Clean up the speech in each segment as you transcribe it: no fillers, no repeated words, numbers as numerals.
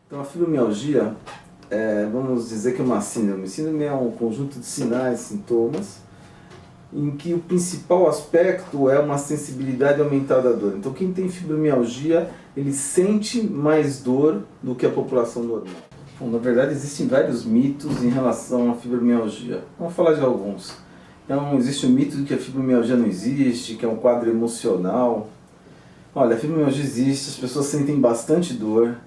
Então a fibromialgia, vamos dizer que é uma síndrome. Síndrome é um conjunto de sinais, sintomas, em que o principal aspecto é uma sensibilidade aumentada à dor. Então quem tem fibromialgia, ele sente mais dor do que a população normal. Bom, na verdade existem vários mitos em relação à fibromialgia. Vamos falar de alguns. Então existe o mito de que a fibromialgia não existe, que é um quadro emocional. Olha, a fibromialgia existe, as pessoas sentem bastante dor.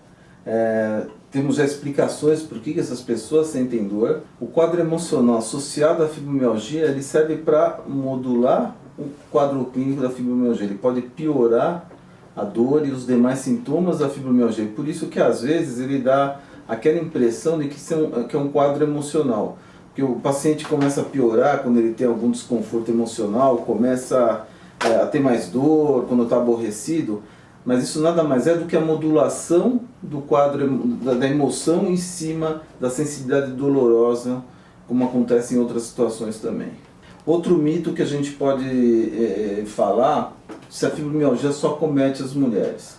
Temos já explicações por que essas pessoas sentem dor. O quadro emocional associado à fibromialgia, ele serve para modular o quadro clínico da fibromialgia. Ele pode piorar a dor e os demais sintomas da fibromialgia. Por isso que às vezes ele dá aquela impressão de que é um quadro emocional. Porque o paciente começa a piorar quando ele tem algum desconforto emocional, começa a ter mais dor, quando está aborrecido. Mas isso nada mais é do que a modulação do quadro da emoção em cima da sensibilidade dolorosa, como acontece em outras situações também. Outro mito que a gente pode falar, se a fibromialgia só comete as mulheres.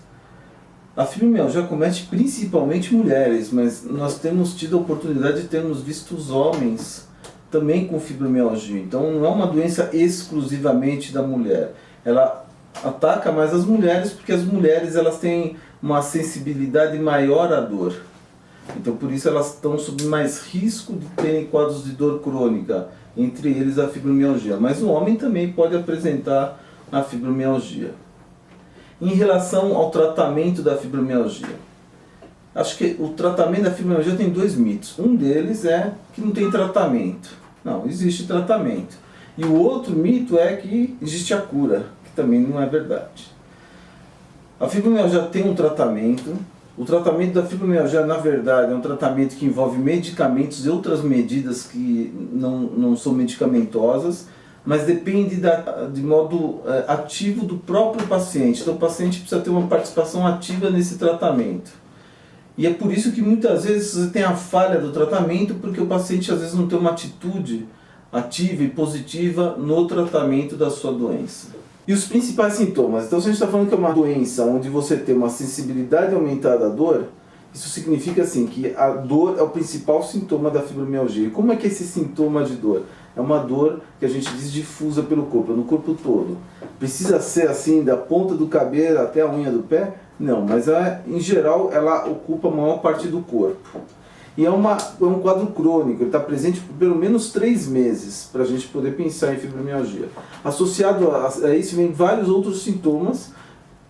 A fibromialgia comete principalmente mulheres, mas nós temos tido a oportunidade de termos visto os homens também com fibromialgia. Então não é uma doença exclusivamente da mulher. Ela ataca mais as mulheres porque as mulheres elas têm uma sensibilidade maior à dor. Então por isso elas estão sob mais risco de terem quadros de dor crônica, entre eles a fibromialgia. Mas o homem também pode apresentar a fibromialgia. Em relação ao tratamento da fibromialgia, acho que o tratamento da fibromialgia tem dois mitos. Um deles é que não tem tratamento. Não, existe tratamento. E o outro mito é que existe a cura, que também não é verdade. A fibromialgia tem um tratamento. O tratamento da fibromialgia, na verdade, é um tratamento que envolve medicamentos e outras medidas que não são medicamentosas, mas depende de modo ativo do próprio paciente. Então o paciente precisa ter uma participação ativa nesse tratamento. E é por isso que muitas vezes você tem a falha do tratamento, porque o paciente às vezes não tem uma atitude ativa e positiva no tratamento da sua doença. E os principais sintomas? Então se a gente está falando que é uma doença onde você tem uma sensibilidade aumentada à dor, isso significa assim, que a dor é o principal sintoma da fibromialgia. E como é que é esse sintoma de dor? É uma dor que a gente diz difusa pelo corpo, no corpo todo. Precisa ser assim, da ponta do cabelo até a unha do pé? Não, mas em geral ela ocupa a maior parte do corpo. E é um quadro crônico, ele está presente por pelo menos 3 meses para a gente poder pensar em fibromialgia. Associado a isso vem vários outros sintomas,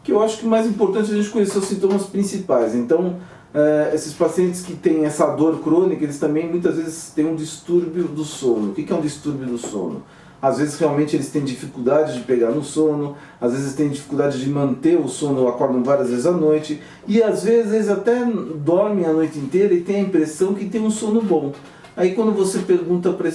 que eu acho que o mais importante é a gente conhecer os sintomas principais. Então, esses pacientes que têm essa dor crônica, eles também muitas vezes têm um distúrbio do sono. O que é um distúrbio do sono? Às vezes realmente eles têm dificuldade de pegar no sono, às vezes têm dificuldade de manter o sono, acordam várias vezes à noite, e às vezes eles até dormem a noite inteira e têm a impressão que tem um sono bom. Aí quando você pergunta para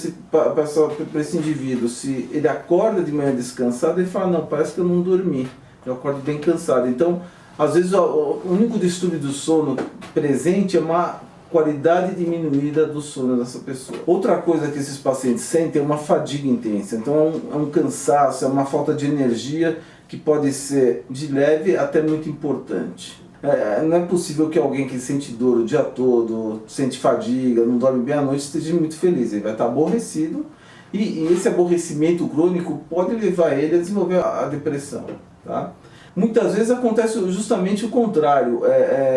esse indivíduo se ele acorda de manhã descansado, ele fala, não, parece que eu não dormi, eu acordo bem cansado. Então, às vezes o único distúrbio do sono presente é uma qualidade diminuída do sono dessa pessoa. Outra coisa que esses pacientes sentem é uma fadiga intensa. Então é um cansaço, é uma falta de energia que pode ser de leve até muito importante. Não é possível que alguém que sente dor o dia todo, sente fadiga, não dorme bem à noite, esteja muito feliz. Ele vai estar aborrecido e esse aborrecimento crônico pode levar ele a desenvolver a depressão. Tá? Muitas vezes acontece justamente o contrário,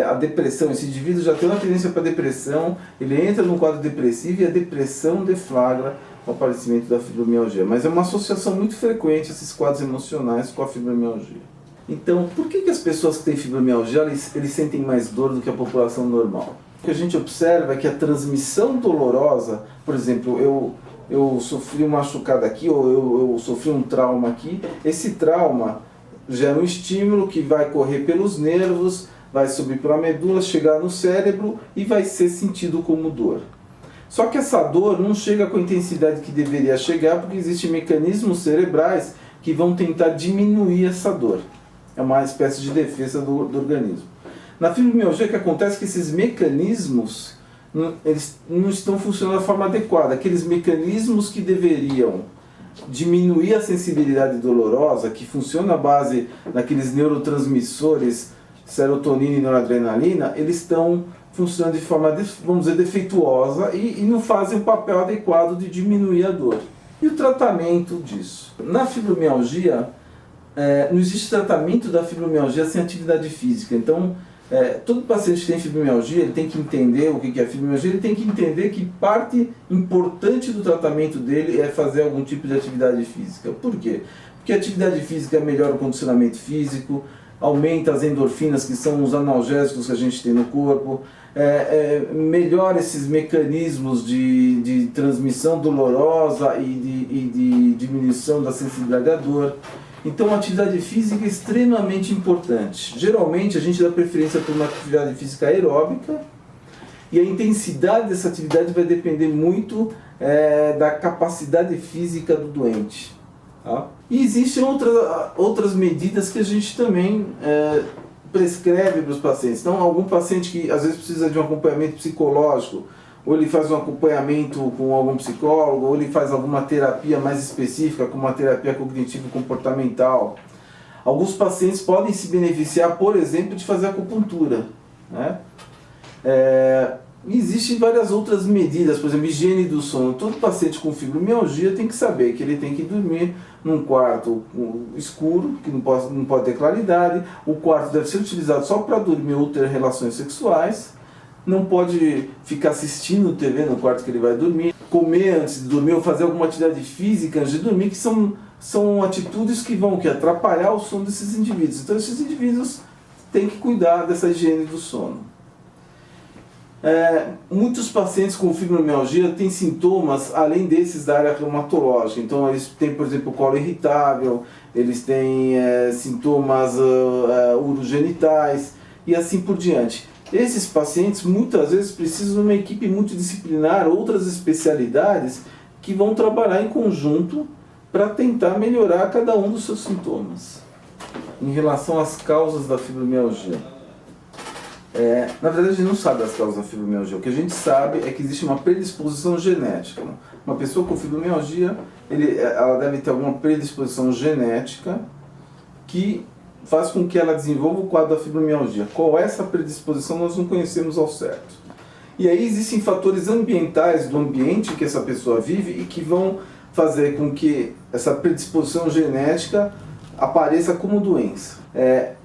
a depressão, esse indivíduo já tem uma tendência para depressão, ele entra num quadro depressivo e a depressão deflagra o aparecimento da fibromialgia. Mas é uma associação muito frequente esses quadros emocionais com a fibromialgia. Então, por que as pessoas que têm fibromialgia eles sentem mais dor do que a população normal? O que a gente observa é que a transmissão dolorosa, por exemplo, eu sofri uma machucada aqui, ou eu sofri um trauma aqui, esse trauma gera um estímulo que vai correr pelos nervos, vai subir pela medula, chegar no cérebro e vai ser sentido como dor. Só que essa dor não chega com a intensidade que deveria chegar, porque existem mecanismos cerebrais que vão tentar diminuir essa dor. É uma espécie de defesa do organismo. Na fibromialgia o que acontece é que esses mecanismos eles não estão funcionando da forma adequada. Aqueles mecanismos que deveriam diminuir a sensibilidade dolorosa, que funciona à base daqueles neurotransmissores serotonina e noradrenalina, eles estão funcionando de forma, vamos dizer, defeituosa e não fazem o papel adequado de diminuir a dor. E o tratamento disso? Na fibromialgia, não existe tratamento da fibromialgia sem atividade física. Então, todo paciente que tem fibromialgia, ele tem que entender o que é fibromialgia, ele tem que entender que parte importante do tratamento dele é fazer algum tipo de atividade física. Por quê? Porque a atividade física melhora o condicionamento físico, aumenta as endorfinas, que são os analgésicos que a gente tem no corpo, melhora esses mecanismos de transmissão dolorosa e de diminuição da sensibilidade à dor. Então a atividade física é extremamente importante. Geralmente a gente dá preferência por uma atividade física aeróbica, e a intensidade dessa atividade vai depender muito da capacidade física do doente. Tá? E existem outras medidas que a gente também prescreve para os pacientes. Então, algum paciente que às vezes precisa de um acompanhamento psicológico, ou ele faz um acompanhamento com algum psicólogo, ou ele faz alguma terapia mais específica, como uma terapia cognitivo-comportamental. Alguns pacientes podem se beneficiar, por exemplo, de fazer acupuntura, né? Existem várias outras medidas, por exemplo, higiene do sono. Todo paciente com fibromialgia tem que saber que ele tem que dormir num quarto escuro, que não pode ter claridade. O quarto deve ser utilizado só para dormir ou ter relações sexuais. Não pode ficar assistindo TV no quarto que ele vai dormir. Comer antes de dormir ou fazer alguma atividade física antes de dormir, que são atitudes que vão atrapalhar o sono desses indivíduos. Então esses indivíduos têm que cuidar dessa higiene do sono. Muitos pacientes com fibromialgia têm sintomas além desses da área reumatológica. Então eles têm, por exemplo, colo irritável, eles têm sintomas urogenitais e assim por diante. Esses pacientes muitas vezes precisam de uma equipe multidisciplinar, outras especialidades que vão trabalhar em conjunto para tentar melhorar cada um dos seus sintomas. Em relação às causas da fibromialgia, na verdade a gente não sabe as causas da fibromialgia. O que a gente sabe é que existe uma predisposição genética. Uma pessoa com fibromialgia, ela deve ter alguma predisposição genética que faz com que ela desenvolva o quadro da fibromialgia. Qual é essa predisposição nós não conhecemos ao certo. E aí existem fatores ambientais do ambiente que essa pessoa vive e que vão fazer com que essa predisposição genética apareça como doença.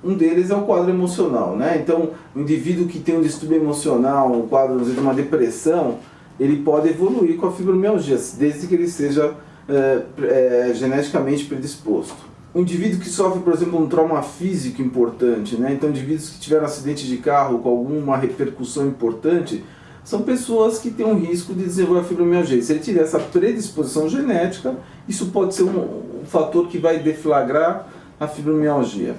Um deles é o quadro emocional, né? Então, o indivíduo que tem um distúrbio emocional, um quadro de uma depressão, ele pode evoluir com a fibromialgia, desde que ele seja geneticamente predisposto. Um indivíduo que sofre, por exemplo, um trauma físico importante, né? Então, indivíduos que tiveram um acidente de carro com alguma repercussão importante, são pessoas que têm um risco de desenvolver a fibromialgia. Se ele tiver essa predisposição genética, isso pode ser um fator que vai deflagrar a fibromialgia.